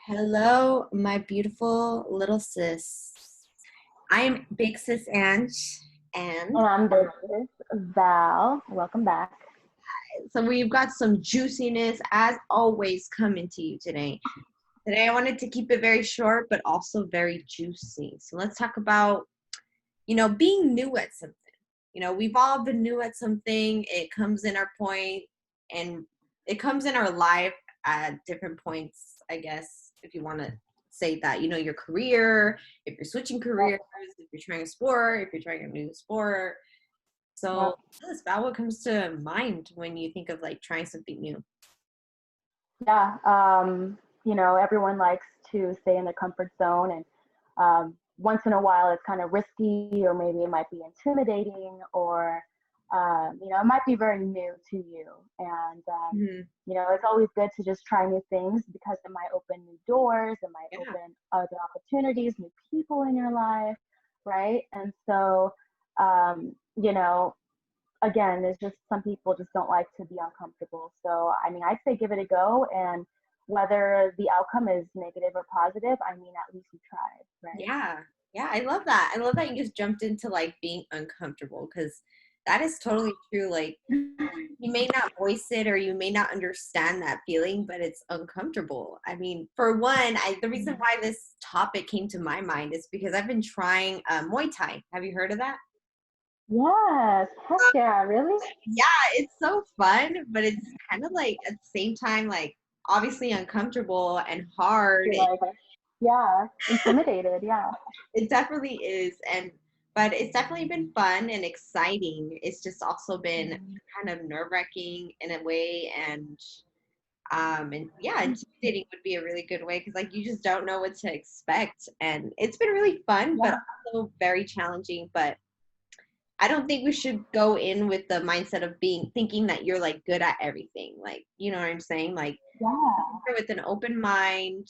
Hello, my beautiful little sis. I am Big Sis Ange, and And I'm Big Sis Val. Welcome back. so we've got some juiciness as always coming to you today. Today I wanted to keep it very short, but also very juicy. So let's talk about, being new at something. We've all been new at something. It comes in our point, and it comes in our life at different points, I guess, if you want to say that. Your career, if you're switching careers, if you're trying a sport, if you're trying a new sport. So, Yep. tell us about what comes to mind when you think of like trying something new. Yeah. Everyone likes to stay in their comfort zone, and once in a while it's kind of risky, or maybe it might be intimidating, or it might be very new to you. And Mhm. it's always good to just try new things because it might open new doors, it might Yeah. open other opportunities, new people in your life, right? And so, um, you know, again, there's just some people just don't like to be uncomfortable. So, I mean, I'd say give it a go. And whether the outcome is negative or positive, I mean, at least you tried, right? Yeah. Yeah, I love that. I love that you just jumped into like being uncomfortable because that is totally true. Like you may not voice it or you may not understand that feeling, but it's uncomfortable. I mean, for one, the reason why this topic came to my mind is because I've been trying Muay Thai. Have you heard of that? Yes. Heck yeah. Really? Yeah, it's so fun, but it's kind of like at the same time, like obviously uncomfortable and hard. You're like, yeah, intimidated. Yeah. It definitely is, but it's definitely been fun and exciting. It's just also been Mhm. kind of nerve-wracking in a way, and yeah, intimidating would be a really good way because like you just don't know what to expect, and it's been really fun, but Yeah. also very challenging. But I don't think we should go in with the mindset of being thinking that you're like good at everything. Like, you know what I'm saying? Like Yeah. with an open mind.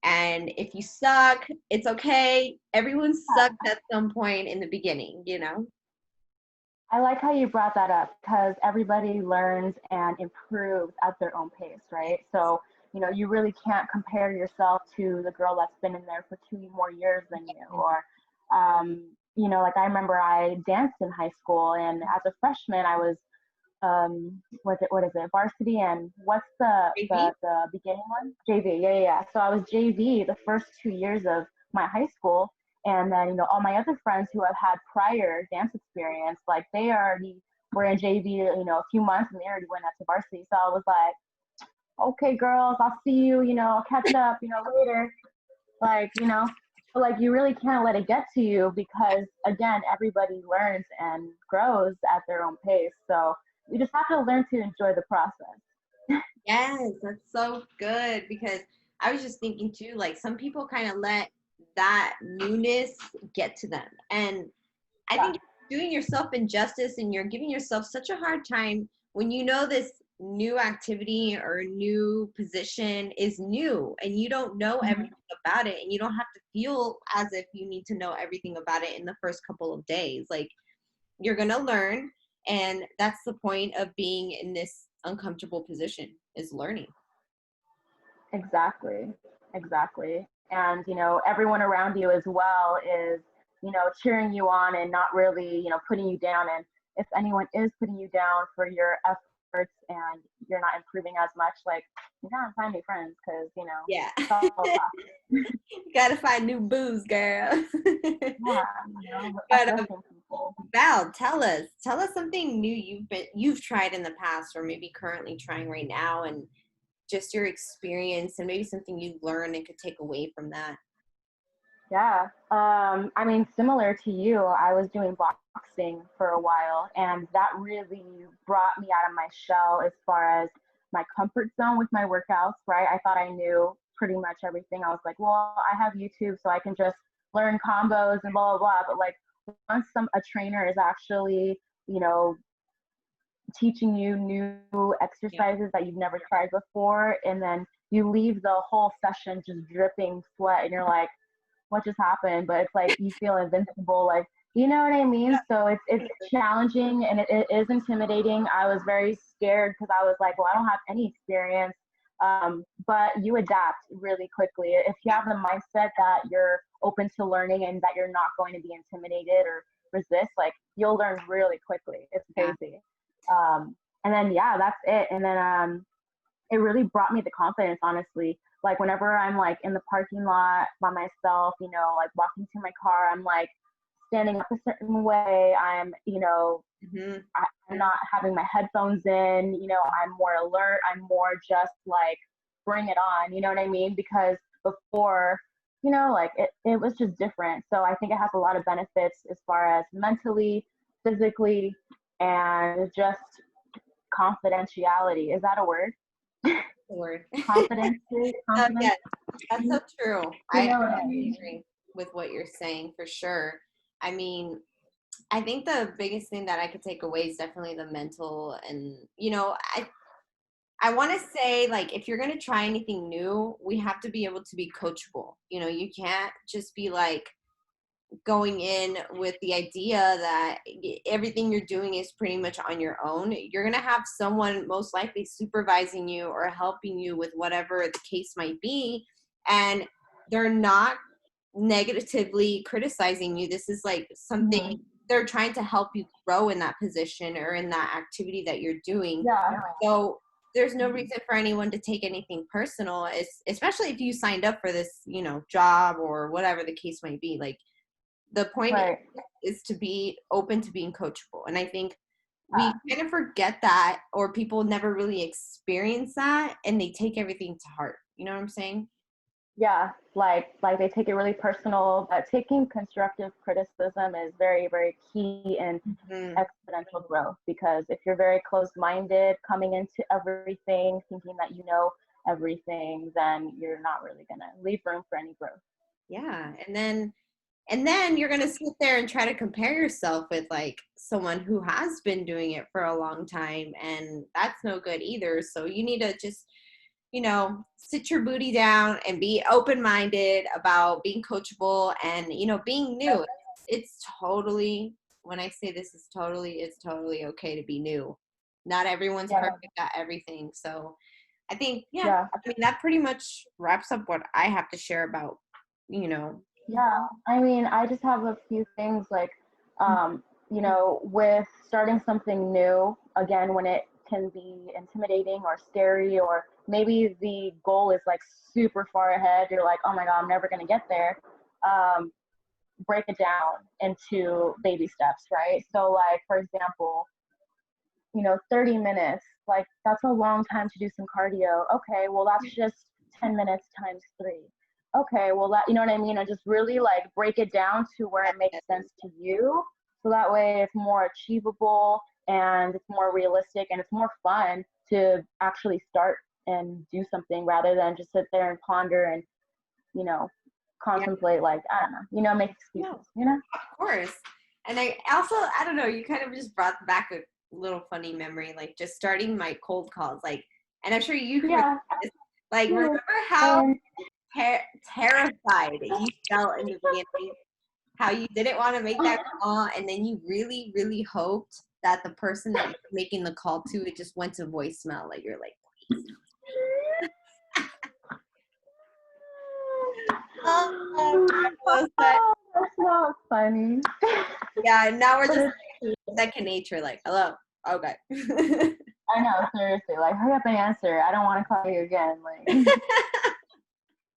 And if you suck, it's okay. Everyone sucks at some point in the beginning. I like how you brought that up because everybody learns and improves at their own pace, right? So, you really can't compare yourself to the girl that's been in there for 2 more years than you. Or, like I remember I danced in high school, and as a freshman, I was, what is it, varsity, and what's Maybe. the beginning one? JV, yeah, yeah, yeah. So I was JV the first 2 years of my high school, and then, all my other friends who have had prior dance experience, like they already were in JV, a few months, and they already went up to varsity. So I was like, okay, girls, I'll see you, I'll catch up, later. Like, like you really can't let it get to you because, again, everybody learns and grows at their own pace. So you just have to learn to enjoy the process. Yes, that's so good because I was just thinking too, like some people kind of let that newness get to them. And I Yeah. think you're doing yourself injustice and you're giving yourself such a hard time when you know this new activity or new position is new and you don't know Mhm. everything about it and you don't have to feel as if you need to know everything about it in the first couple of days. Like you're going to learn, and that's the point of being in this uncomfortable position is learning. Exactly. Exactly. And, everyone around you as well is, cheering you on and not really, putting you down. And if anyone is putting you down for your efforts and you're not improving as much, like, you gotta find new friends because, Yeah. it's all tough. You got to find new booze, girl. Yeah, But uplifting people. Val, tell us something new you've tried in the past or maybe currently trying right now, and just your experience and maybe something you learned and could take away from that. Yeah. I mean, similar to you, I was doing boxing for a while, and that really brought me out of my shell as far as my comfort zone with my workouts, right? I thought I knew pretty much everything. I was like, well, I have YouTube, so I can just learn combos and blah, blah, blah. But like, once a trainer is actually, you know, teaching you new Yeah. exercises that you've never tried before, and then you leave the whole session just dripping sweat, and you're like, what just happened? But it's like you feel invincible, like, you know what I mean? So it's challenging, and it is intimidating. I was very scared because I was like, well, I don't have any experience. But you adapt really quickly. If you have the mindset that you're open to learning and that you're not going to be intimidated or resist, like you'll learn really quickly. It's Yeah. crazy. And then, yeah, that's it. And then it really brought me the confidence, honestly. Like whenever I'm like in the parking lot by myself, like walking to my car, I'm like standing up a certain way. Mm-hmm. I'm not having my headphones in, I'm more alert. I'm more just like, bring it on, you know what I mean? Because before, like it was just different. So I think it has a lot of benefits as far as mentally, physically, and just confidentiality. Is that a word? Word. Confidence, confidence. Yes, that's so true. You I know what I mean? agree with what you're saying for sure. I mean, I think the biggest thing that I could take away is definitely the mental and I want to say like if you're going to try anything new, we have to be able to be coachable. You can't just be like going in with the idea that everything you're doing is pretty much on your own. You're going to have someone most likely supervising you or helping you with whatever the case might be, and they're not negatively criticizing you. This is like something Mm-hmm. they're trying to help you grow in that position or in that activity that you're doing. Yeah. So there's no reason for anyone to take anything personal, especially if you signed up for this, job or whatever the case might be. Like the point Right. is to be open to being coachable. And I think we kind of forget that, or people never really experience that and they take everything to heart. You know what I'm saying? Yeah, like they take it really personal, but taking constructive criticism is very, very key in Mm, exponential growth, because if you're very closed-minded coming into everything thinking that you know everything, then you're not really going to leave room for any growth. yeah. And then you're going to sit there and try to compare yourself with like someone who has been doing it for a long time, and that's no good either. So you need to just sit your booty down and be open-minded about being coachable and, being new. It's totally, when I say this is totally, it's totally okay to be new. Not everyone's Yeah, perfect at everything. So I think, yeah, yeah, I mean, that pretty much wraps up what I have to share about, you know, yeah. I mean, I just have a few things like, with starting something new, again, when it can be intimidating or scary, or maybe the goal is like super far ahead, you're like, oh my God, I'm never going to get there. Um, Break it down into baby steps, right? So, like, for example, 30 minutes, like, that's a long time to do some cardio. Okay, well, that's just 10 minutes times three. Okay, well, that, you know what I mean? And just really like break it down to where it makes sense to you. So that way it's more achievable and it's more realistic and it's more fun to actually start and do something rather than just sit there and ponder and, you know, yeah, contemplate, like, I don't know, make no, excuses, you know? of course. And I don't know, you kind of just brought back a little funny memory, like just starting my cold calls, like, and I'm sure you can relate Yeah. to this. Like, Yeah. remember how And terrified you felt in the beginning, how you didn't want to make that call, and then you really, really hoped that the person that you're making the call to, it just went to voicemail. Like, you're like, please. Oh, but that's not funny. yeah, now we're But just it's second nature, like, hello, okay. I know, seriously, like, hurry up and answer. I don't want to call you again. Like,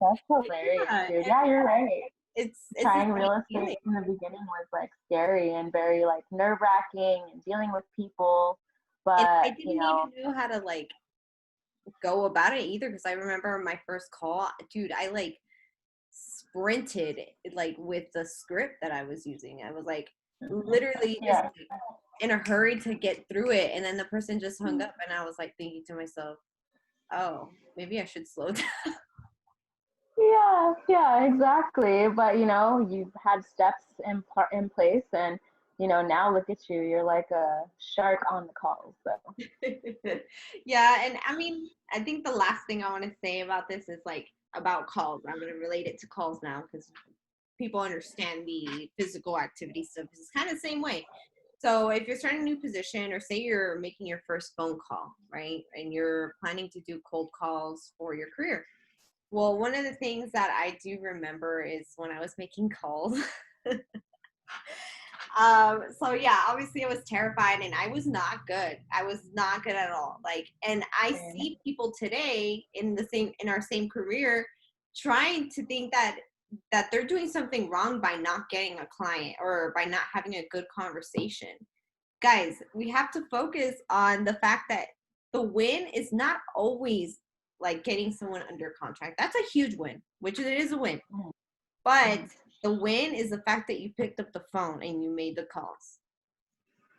that's hilarious, Yeah, dude. Yeah, you're right. it's the Trying same real estate feeling. in the beginning was like scary and very like nerve wracking and dealing with people. And But, I didn't even know how to like go about it either, because I remember my first call, dude, I like sprinted like with the script that I was using. I was like literally just yeah. like, in a hurry to get through it, and then the person just hung up, and I was like thinking to myself, oh, maybe I should slow down. Yeah, yeah, exactly. But you've had steps in place, and now look at you. You're like a shark on the calls. So Yeah, and I mean, I think the last thing I want to say about this is like about calls. I'm going to relate it to calls now because people understand the physical activity stuff. It's kind of the same way. So if you're starting a new position, or say you're making your first phone call, right? And you're planning to do cold calls for your career. Well, one of the things that I do remember is when I was making calls. So yeah, obviously I was terrified and I was not good. I was not good at all. Like, and I see people today in our same career trying to think that they're doing something wrong by not getting a client or by not having a good conversation. Guys, we have to focus on the fact that the win is not always like getting someone under contract. That's a huge win, which it is a win. But the win is the fact that you picked up the phone and you made the calls.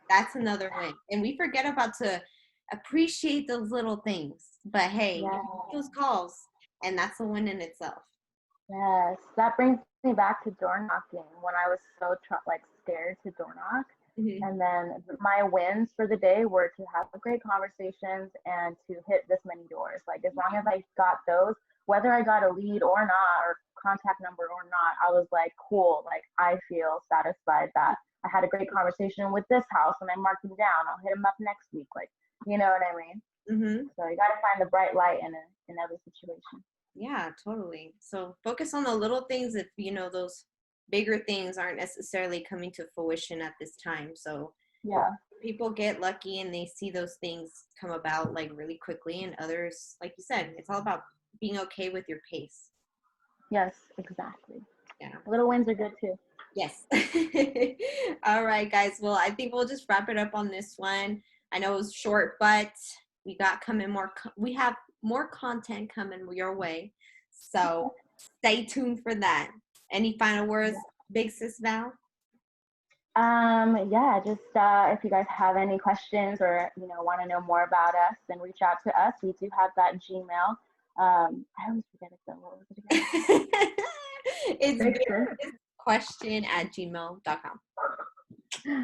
That's another win. And we forget about to appreciate those little things. But hey, you make those calls, and that's a win in itself. Yes, that brings me back to door knocking when I was so scared to door knock. Mm-hmm. And then my wins for the day were to have great conversations and to hit this many doors. Like as long as I got those, whether I got a lead or not, or contact number or not, I was like, cool. Like I feel satisfied that I had a great conversation with this house and I marked them down. I'll hit them up next week. Like, you know what I mean? Mm-hmm. So you got to find the bright light in every situation. Yeah, totally. So focus on the little things if those bigger things aren't necessarily coming to fruition at this time. So yeah, people get lucky and they see those things come about like really quickly, and others, like you said, it's all about being okay with your pace. yes, exactly. Yeah. Little wins are good too. Yes. All right, guys. Well, I think we'll just wrap it up on this one. I know it was short, but we have more content coming your way. So stay tuned for that. Any final words, Big Sis Val? Yeah, just if you guys have any questions or want to know more about us, then reach out to us. We do have that Gmail. I always forget it though. What was it again? It's question@gmail.com.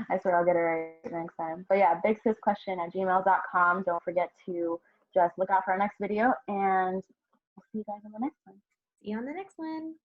I swear I'll get it right next time. But yeah, bigsisquestion@gmail.com. Don't forget to just look out for our next video, and we'll see you guys on the next one. See you on the next one.